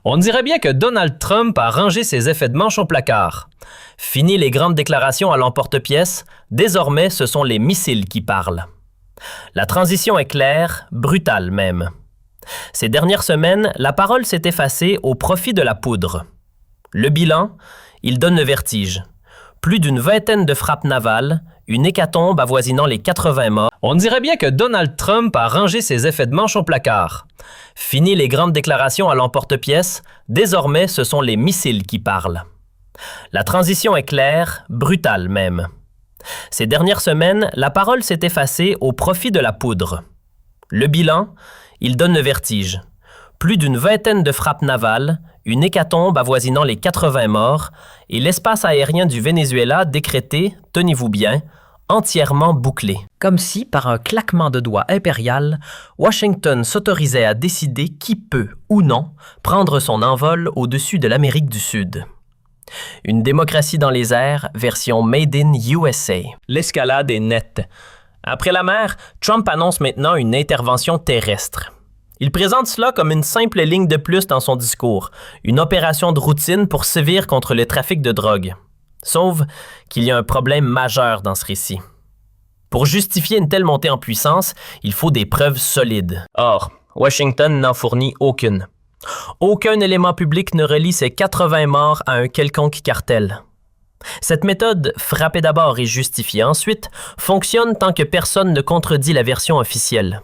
On dirait bien que Donald Trump a rangé ses effets de manche au placard. Fini les grandes déclarations à l'emporte-pièce, désormais ce sont les missiles qui parlent. La transition est claire, brutale même. Ces dernières semaines, la parole s'est effacée au profit de la poudre. Le bilan, il donne le vertige. Plus d'une vingtaine de frappes navales, une hécatombe avoisinant les 80 morts. On dirait bien que Donald Trump a rangé ses effets de manche au placard. Fini les grandes déclarations à l'emporte-pièce, désormais ce sont les missiles qui parlent. La transition est claire, brutale même. Ces dernières semaines, la parole s'est effacée au profit de la poudre. Le bilan, il donne le vertige. Plus d'une vingtaine de frappes navales, une hécatombe avoisinant les 80 morts et l'espace aérien du Venezuela décrété, tenez-vous bien, entièrement bouclé. Comme si, par un claquement de doigts impérial, Washington s'autorisait à décider qui peut, ou non, prendre son envol au-dessus de l'Amérique du Sud. Une démocratie dans les airs, version Made in USA. L'escalade est nette. Après la mer, Trump annonce maintenant une intervention terrestre. Il présente cela comme une simple ligne de plus dans son discours, une opération de routine pour sévir contre le trafic de drogue. Sauf qu'il y a un problème majeur dans ce récit. Pour justifier une telle montée en puissance, il faut des preuves solides. Or, Washington n'en fournit aucune. Aucun élément public ne relie ces 80 morts à un quelconque cartel. Cette méthode, frappée d'abord et justifiée ensuite, fonctionne tant que personne ne contredit la version officielle.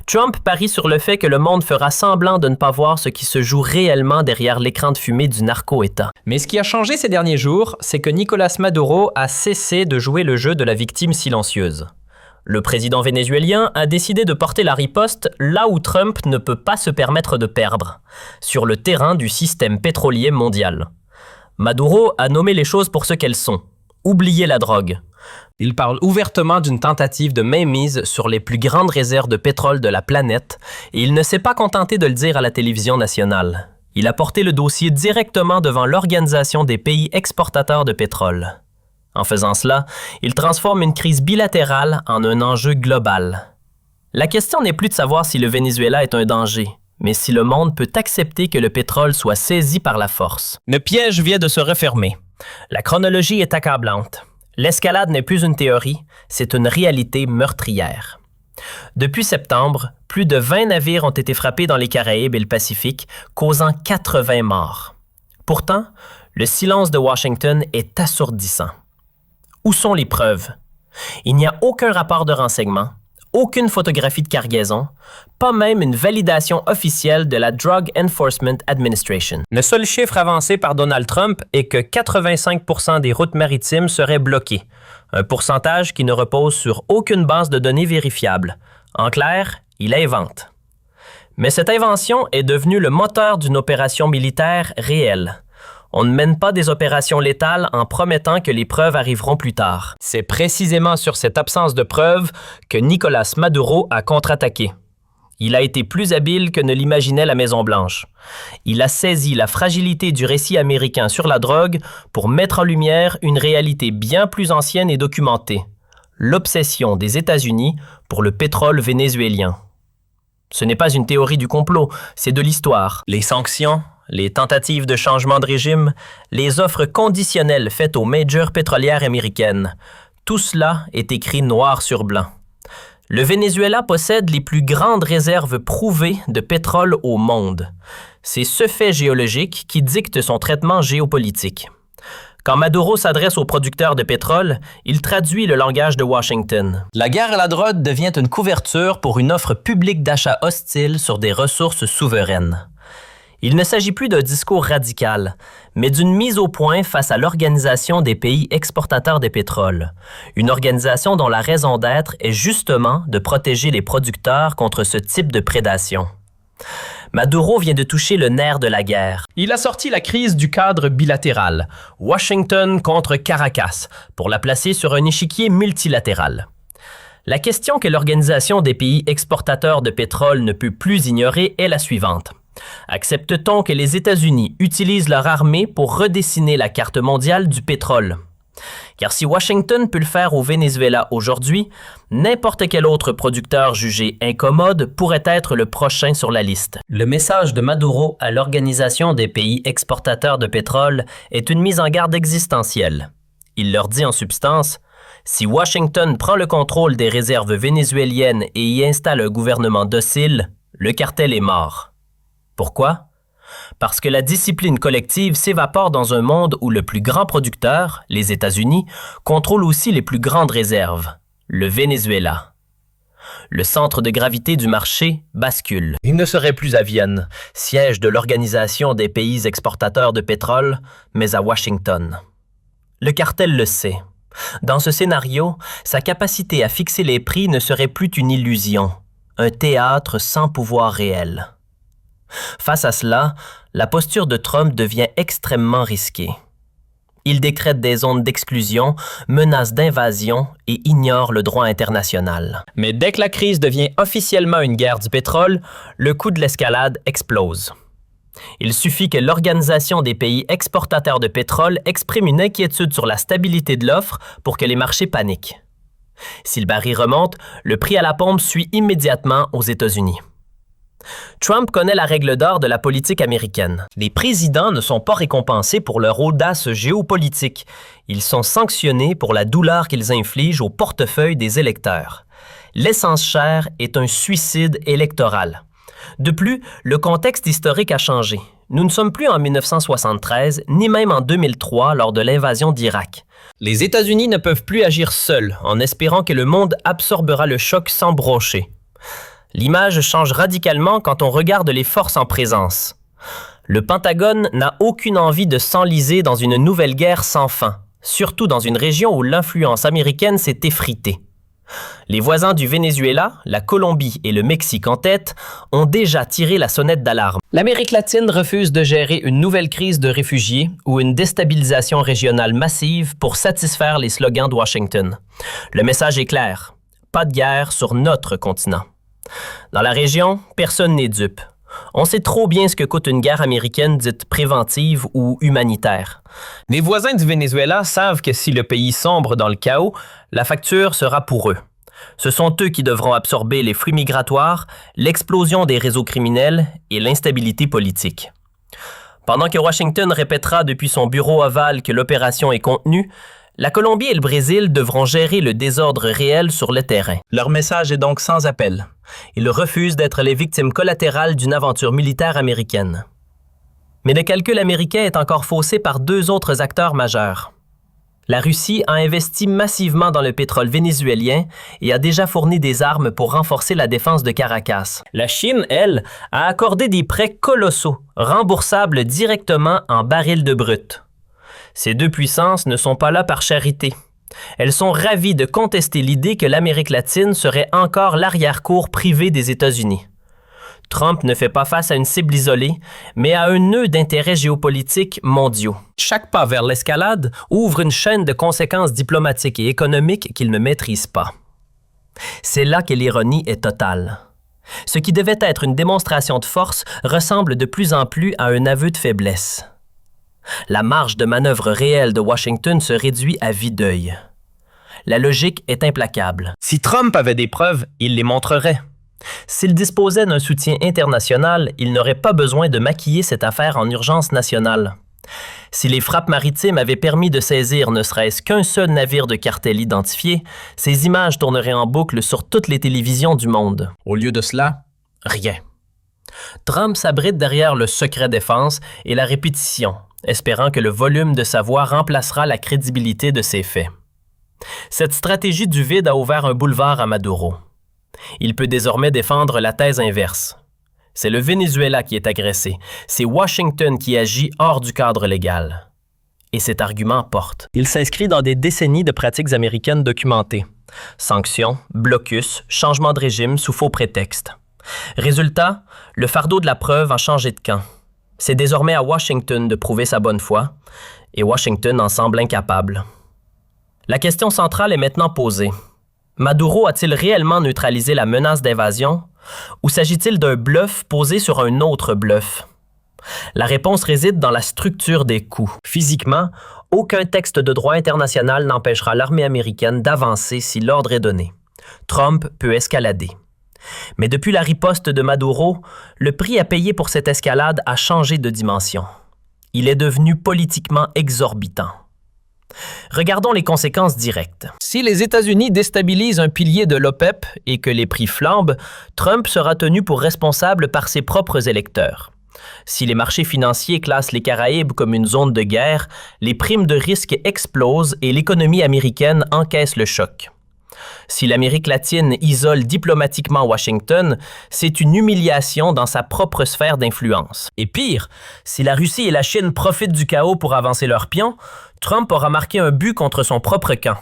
Trump parie sur le fait que le monde fera semblant de ne pas voir ce qui se joue réellement derrière l'écran de fumée du narco-État. Mais ce qui a changé ces derniers jours, c'est que Nicolás Maduro a cessé de jouer le jeu de la victime silencieuse. Le président vénézuélien a décidé de porter la riposte là où Trump ne peut pas se permettre de perdre, sur le terrain du système pétrolier mondial. Maduro a nommé les choses pour ce qu'elles sont. Oubliez la drogue. Il parle ouvertement d'une tentative de mainmise sur les plus grandes réserves de pétrole de la planète et il ne s'est pas contenté de le dire à la télévision nationale. Il a porté le dossier directement devant l'Organisation des pays exportateurs de pétrole. En faisant cela, il transforme une crise bilatérale en un enjeu global. La question n'est plus de savoir si le Venezuela est un danger, mais si le monde peut accepter que le pétrole soit saisi par la force. Le piège vient de se refermer. La chronologie est accablante. L'escalade n'est plus une théorie, c'est une réalité meurtrière. Depuis septembre, plus de 20 navires ont été frappés dans les Caraïbes et le Pacifique, causant 80 morts. Pourtant, le silence de Washington est assourdissant. Où sont les preuves? Il n'y a aucun rapport de renseignement, aucune photographie de cargaison, pas même une validation officielle de la Drug Enforcement Administration. Le seul chiffre avancé par Donald Trump est que 85% des routes maritimes seraient bloquées, un pourcentage qui ne repose sur aucune base de données vérifiable. En clair, il invente. Mais cette invention est devenue le moteur d'une opération militaire réelle. On ne mène pas des opérations létales en promettant que les preuves arriveront plus tard. C'est précisément sur cette absence de preuves que Nicolás Maduro a contre-attaqué. Il a été plus habile que ne l'imaginait la Maison-Blanche. Il a saisi la fragilité du récit américain sur la drogue pour mettre en lumière une réalité bien plus ancienne et documentée, l'obsession des États-Unis pour le pétrole vénézuélien. Ce n'est pas une théorie du complot, c'est de l'histoire. Les sanctions, les tentatives de changement de régime, les offres conditionnelles faites aux majors pétrolières américaines, tout cela est écrit noir sur blanc. Le Venezuela possède les plus grandes réserves prouvées de pétrole au monde. C'est ce fait géologique qui dicte son traitement géopolitique. Quand Maduro s'adresse aux producteurs de pétrole, il traduit le langage de Washington. La guerre à la drogue devient une couverture pour une offre publique d'achat hostile sur des ressources souveraines. Il ne s'agit plus d'un discours radical, mais d'une mise au point face à l'Organisation des pays exportateurs de pétrole, une organisation dont la raison d'être est justement de protéger les producteurs contre ce type de prédation. Maduro vient de toucher le nerf de la guerre. Il a sorti la crise du cadre bilatéral, Washington contre Caracas, pour la placer sur un échiquier multilatéral. La question que l'Organisation des pays exportateurs de pétrole ne peut plus ignorer est la suivante. Accepte-t-on que les États-Unis utilisent leur armée pour redessiner la carte mondiale du pétrole? Car si Washington peut le faire au Venezuela aujourd'hui, n'importe quel autre producteur jugé incommode pourrait être le prochain sur la liste. Le message de Maduro à l'Organisation des pays exportateurs de pétrole est une mise en garde existentielle. Il leur dit en substance: si Washington prend le contrôle des réserves vénézuéliennes et y installe un gouvernement docile, le cartel est mort. Pourquoi? Parce que la discipline collective s'évapore dans un monde où le plus grand producteur, les États-Unis, contrôle aussi les plus grandes réserves, le Venezuela. Le centre de gravité du marché bascule. Il ne serait plus à Vienne, siège de l'Organisation des pays exportateurs de pétrole, mais à Washington. Le cartel le sait. Dans ce scénario, sa capacité à fixer les prix ne serait plus une illusion, un théâtre sans pouvoir réel. Face à cela, la posture de Trump devient extrêmement risquée. Il décrète des zones d'exclusion, menace d'invasion et ignore le droit international. Mais dès que la crise devient officiellement une guerre du pétrole, le coût de l'escalade explose. Il suffit que l'Organisation des pays exportateurs de pétrole exprime une inquiétude sur la stabilité de l'offre pour que les marchés paniquent. Si le baril remonte, le prix à la pompe suit immédiatement aux États-Unis. Trump connaît la règle d'or de la politique américaine. Les présidents ne sont pas récompensés pour leur audace géopolitique. Ils sont sanctionnés pour la douleur qu'ils infligent au portefeuille des électeurs. L'essence chère est un suicide électoral. De plus, le contexte historique a changé. Nous ne sommes plus en 1973, ni même en 2003 lors de l'invasion d'Irak. Les États-Unis ne peuvent plus agir seuls, en espérant que le monde absorbera le choc sans broncher. L'image change radicalement quand on regarde les forces en présence. Le Pentagone n'a aucune envie de s'enliser dans une nouvelle guerre sans fin, surtout dans une région où l'influence américaine s'est effritée. Les voisins du Venezuela, la Colombie et le Mexique en tête, ont déjà tiré la sonnette d'alarme. L'Amérique latine refuse de gérer une nouvelle crise de réfugiés ou une déstabilisation régionale massive pour satisfaire les slogans de Washington. Le message est clair: pas de guerre sur notre continent. Dans la région, personne n'est dupe. On sait trop bien ce que coûte une guerre américaine dite préventive ou humanitaire. Les voisins du Venezuela savent que si le pays sombre dans le chaos, la facture sera pour eux. Ce sont eux qui devront absorber les flux migratoires, l'explosion des réseaux criminels et l'instabilité politique. Pendant que Washington répétera depuis son bureau ovale que l'opération est contenue, la Colombie et le Brésil devront gérer le désordre réel sur le terrain. Leur message est donc sans appel. Ils refusent d'être les victimes collatérales d'une aventure militaire américaine. Mais le calcul américain est encore faussé par deux autres acteurs majeurs. La Russie a investi massivement dans le pétrole vénézuélien et a déjà fourni des armes pour renforcer la défense de Caracas. La Chine, elle, a accordé des prêts colossaux, remboursables directement en barils de brut. Ces deux puissances ne sont pas là par charité. Elles sont ravies de contester l'idée que l'Amérique latine serait encore l'arrière-cour privé des États-Unis. Trump ne fait pas face à une cible isolée, mais à un nœud d'intérêts géopolitiques mondiaux. Chaque pas vers l'escalade ouvre une chaîne de conséquences diplomatiques et économiques qu'il ne maîtrise pas. C'est là que l'ironie est totale. Ce qui devait être une démonstration de force ressemble de plus en plus à un aveu de faiblesse. La marge de manœuvre réelle de Washington se réduit à vue d'œil. La logique est implacable. Si Trump avait des preuves, il les montrerait. S'il disposait d'un soutien international, il n'aurait pas besoin de maquiller cette affaire en urgence nationale. Si les frappes maritimes avaient permis de saisir ne serait-ce qu'un seul navire de cartel identifié, ces images tourneraient en boucle sur toutes les télévisions du monde. Au lieu de cela, rien. Trump s'abrite derrière le secret défense et la répétition, espérant que le volume de sa voix remplacera la crédibilité de ses faits. Cette stratégie du vide a ouvert un boulevard à Maduro. Il peut désormais défendre la thèse inverse. C'est le Venezuela qui est agressé, c'est Washington qui agit hors du cadre légal. Et cet argument porte. Il s'inscrit dans des décennies de pratiques américaines documentées. Sanctions, blocus, changement de régime sous faux prétextes. Résultat, le fardeau de la preuve a changé de camp. C'est désormais à Washington de prouver sa bonne foi, et Washington en semble incapable. La question centrale est maintenant posée. Maduro a-t-il réellement neutralisé la menace d'invasion, ou s'agit-il d'un bluff posé sur un autre bluff? La réponse réside dans la structure des coûts. Physiquement, aucun texte de droit international n'empêchera l'armée américaine d'avancer si l'ordre est donné. Trump peut escalader. Mais depuis la riposte de Maduro, le prix à payer pour cette escalade a changé de dimension. Il est devenu politiquement exorbitant. Regardons les conséquences directes. Si les États-Unis déstabilisent un pilier de l'OPEP et que les prix flambent, Trump sera tenu pour responsable par ses propres électeurs. Si les marchés financiers classent les Caraïbes comme une zone de guerre, les primes de risque explosent et l'économie américaine encaisse le choc. Si l'Amérique latine isole diplomatiquement Washington, c'est une humiliation dans sa propre sphère d'influence. Et pire, si la Russie et la Chine profitent du chaos pour avancer leurs pions, Trump aura marqué un but contre son propre camp.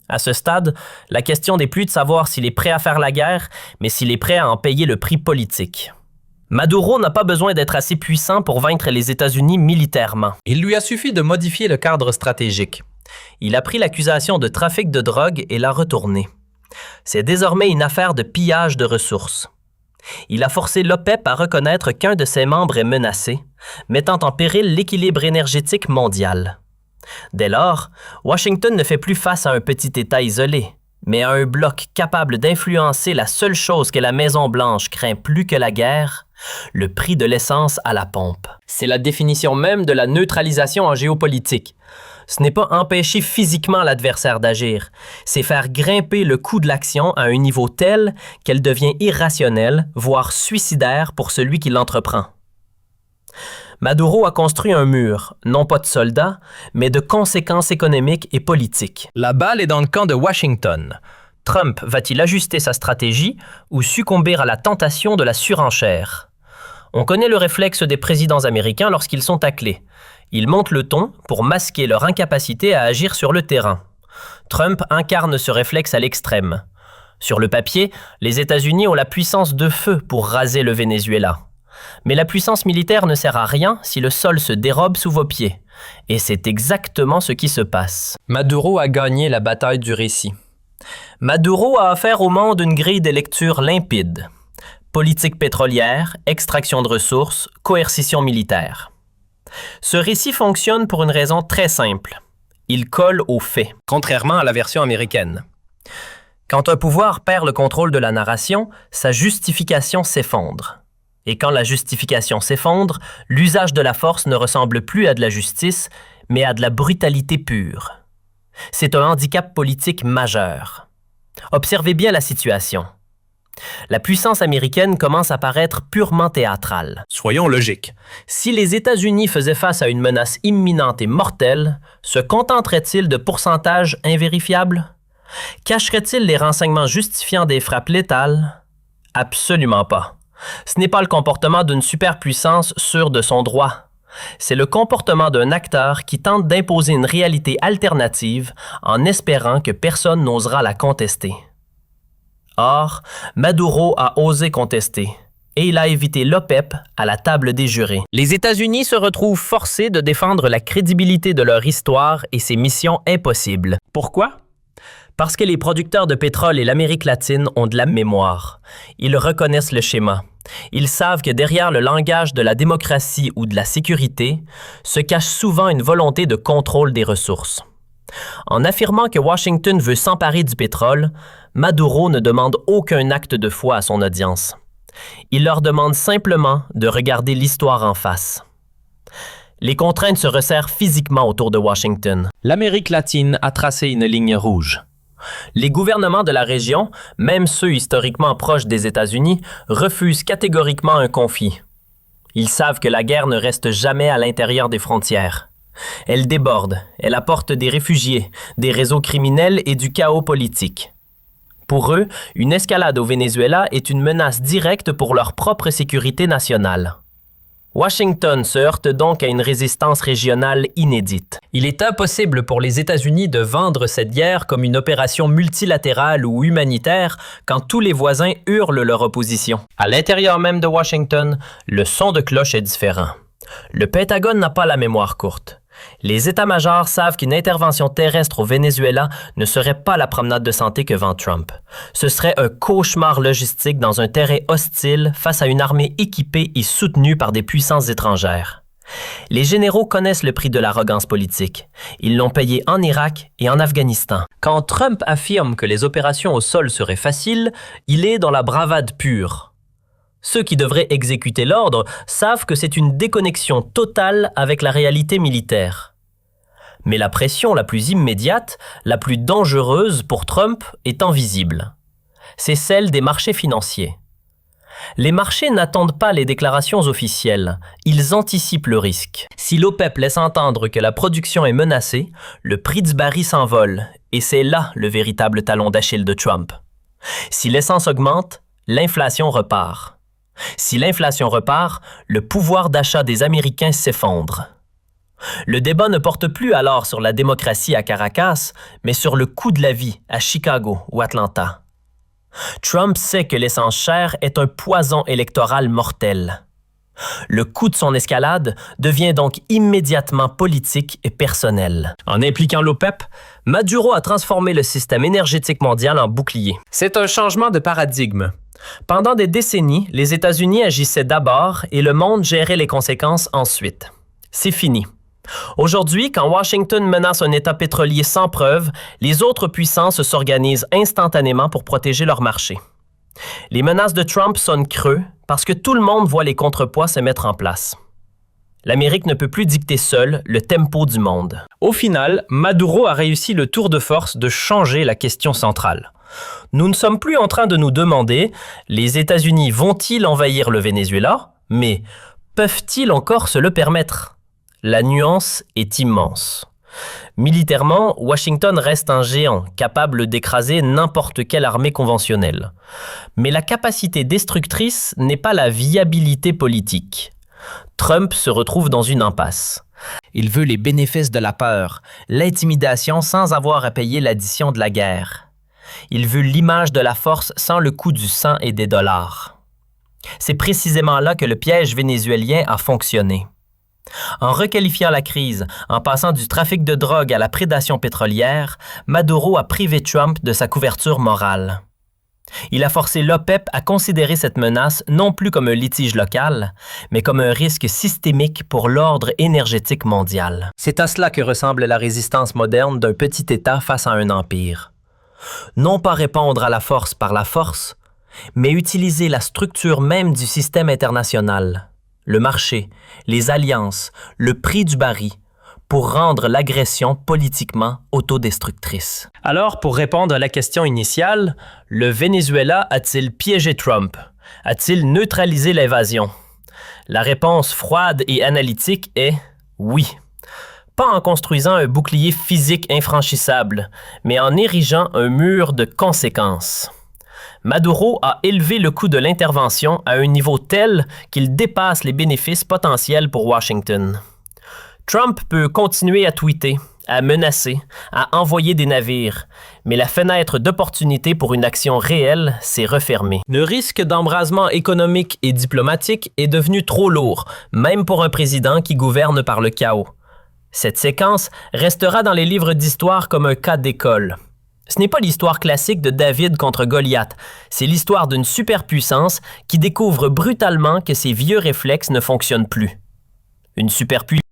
À ce stade, la question n'est plus de savoir s'il est prêt à faire la guerre, mais s'il est prêt à en payer le prix politique. Maduro n'a pas besoin d'être assez puissant pour vaincre les États-Unis militairement. Il lui a suffi de modifier le cadre stratégique. Il a pris l'accusation de trafic de drogue et l'a retournée. C'est désormais une affaire de pillage de ressources. Il a forcé l'OPEP à reconnaître qu'un de ses membres est menacé, mettant en péril l'équilibre énergétique mondial. Dès lors, Washington ne fait plus face à un petit État isolé, mais à un bloc capable d'influencer la seule chose que la Maison-Blanche craint plus que la guerre, le prix de l'essence à la pompe. C'est la définition même de la neutralisation en géopolitique. Ce n'est pas empêcher physiquement l'adversaire d'agir, c'est faire grimper le coût de l'action à un niveau tel qu'elle devient irrationnelle, voire suicidaire pour celui qui l'entreprend. Maduro a construit un mur, non pas de soldats, mais de conséquences économiques et politiques. La balle est dans le camp de Washington. Trump va-t-il ajuster sa stratégie ou succomber à la tentation de la surenchère? On connaît le réflexe des présidents américains lorsqu'ils sont taclés. Ils montent le ton pour masquer leur incapacité à agir sur le terrain. Trump incarne ce réflexe à l'extrême. Sur le papier, les États-Unis ont la puissance de feu pour raser le Venezuela. Mais la puissance militaire ne sert à rien si le sol se dérobe sous vos pieds. Et c'est exactement ce qui se passe. Maduro a gagné la bataille du récit. Maduro a offert au monde une grille de lecture limpide. Politique pétrolière, extraction de ressources, coercition militaire. Ce récit fonctionne pour une raison très simple. Il colle aux faits, contrairement à la version américaine. Quand un pouvoir perd le contrôle de la narration, sa justification s'effondre. Et quand la justification s'effondre, l'usage de la force ne ressemble plus à de la justice, mais à de la brutalité pure. C'est un handicap politique majeur. Observez bien la situation. La puissance américaine commence à paraître purement théâtrale. Soyons logiques. Si les États-Unis faisaient face à une menace imminente et mortelle, se contenteraient-ils de pourcentages invérifiables? Cacheraient-ils les renseignements justifiant des frappes létales? Absolument pas. Ce n'est pas le comportement d'une superpuissance sûre de son droit. C'est le comportement d'un acteur qui tente d'imposer une réalité alternative en espérant que personne n'osera la contester. Or, Maduro a osé contester et il a évité l'OPEP à la table des jurés. Les États-Unis se retrouvent forcés de défendre la crédibilité de leur histoire et ses missions impossibles. Pourquoi? Parce que les producteurs de pétrole et l'Amérique latine ont de la mémoire. Ils reconnaissent le schéma. Ils savent que derrière le langage de la démocratie ou de la sécurité se cache souvent une volonté de contrôle des ressources. En affirmant que Washington veut s'emparer du pétrole, Maduro ne demande aucun acte de foi à son audience. Il leur demande simplement de regarder l'histoire en face. Les contraintes se resserrent physiquement autour de Washington. L'Amérique latine a tracé une ligne rouge. Les gouvernements de la région, même ceux historiquement proches des États-Unis, refusent catégoriquement un conflit. Ils savent que la guerre ne reste jamais à l'intérieur des frontières. Elle déborde, elle apporte des réfugiés, des réseaux criminels et du chaos politique. Pour eux, une escalade au Venezuela est une menace directe pour leur propre sécurité nationale. Washington se heurte donc à une résistance régionale inédite. Il est impossible pour les États-Unis de vendre cette guerre comme une opération multilatérale ou humanitaire quand tous les voisins hurlent leur opposition. À l'intérieur même de Washington, le son de cloche est différent. Le Pentagone n'a pas la mémoire courte. Les états-majors savent qu'une intervention terrestre au Venezuela ne serait pas la promenade de santé que vend Trump. Ce serait un cauchemar logistique dans un terrain hostile face à une armée équipée et soutenue par des puissances étrangères. Les généraux connaissent le prix de l'arrogance politique. Ils l'ont payé en Irak et en Afghanistan. Quand Trump affirme que les opérations au sol seraient faciles, il est dans la bravade pure. Ceux qui devraient exécuter l'ordre savent que c'est une déconnexion totale avec la réalité militaire. Mais la pression la plus immédiate, la plus dangereuse pour Trump étant visible. C'est celle des marchés financiers. Les marchés n'attendent pas les déclarations officielles, ils anticipent le risque. Si l'OPEP laisse entendre que la production est menacée, le prix du baril s'envole, et c'est là le véritable talon d'Achille de Trump. Si l'essence augmente, l'inflation repart. Si l'inflation repart, le pouvoir d'achat des Américains s'effondre. Le débat ne porte plus alors sur la démocratie à Caracas, mais sur le coût de la vie à Chicago ou Atlanta. Trump sait que l'essence chère est un poison électoral mortel. Le coût de son escalade devient donc immédiatement politique et personnel. En impliquant l'OPEP, Maduro a transformé le système énergétique mondial en bouclier. C'est un changement de paradigme. Pendant des décennies, les États-Unis agissaient d'abord et le monde gérait les conséquences ensuite. C'est fini. Aujourd'hui, quand Washington menace un État pétrolier sans preuve, les autres puissances s'organisent instantanément pour protéger leur marché. Les menaces de Trump sonnent creux parce que tout le monde voit les contrepoids se mettre en place. L'Amérique ne peut plus dicter seule le tempo du monde. Au final, Maduro a réussi le tour de force de changer la question centrale. Nous ne sommes plus en train de nous demander « les États-Unis vont-ils envahir le Venezuela ?» mais « peuvent-ils encore se le permettre ?» La nuance est immense. Militairement, Washington reste un géant, capable d'écraser n'importe quelle armée conventionnelle. Mais la capacité destructrice n'est pas la viabilité politique. Trump se retrouve dans une impasse. Il veut les bénéfices de la peur, l'intimidation sans avoir à payer l'addition de la guerre. Il veut l'image de la force sans le coût du sang et des dollars. C'est précisément là que le piège vénézuélien a fonctionné. En requalifiant la crise, en passant du trafic de drogue à la prédation pétrolière, Maduro a privé Trump de sa couverture morale. Il a forcé l'OPEP à considérer cette menace non plus comme un litige local, mais comme un risque systémique pour l'ordre énergétique mondial. C'est à cela que ressemble la résistance moderne d'un petit État face à un empire. Non pas répondre à la force par la force, mais utiliser la structure même du système international, le marché, les alliances, le prix du baril, pour rendre l'agression politiquement autodestructrice. Alors, pour répondre à la question initiale, le Venezuela a-t-il piégé Trump? A-t-il neutralisé l'invasion? La réponse froide et analytique est oui. Pas en construisant un bouclier physique infranchissable, mais en érigeant un mur de conséquences. Maduro a élevé le coût de l'intervention à un niveau tel qu'il dépasse les bénéfices potentiels pour Washington. Trump peut continuer à tweeter, à menacer, à envoyer des navires, mais la fenêtre d'opportunité pour une action réelle s'est refermée. Le risque d'embrasement économique et diplomatique est devenu trop lourd, même pour un président qui gouverne par le chaos. Cette séquence restera dans les livres d'histoire comme un cas d'école. Ce n'est pas l'histoire classique de David contre Goliath, c'est l'histoire d'une superpuissance qui découvre brutalement que ses vieux réflexes ne fonctionnent plus. Une superpuissance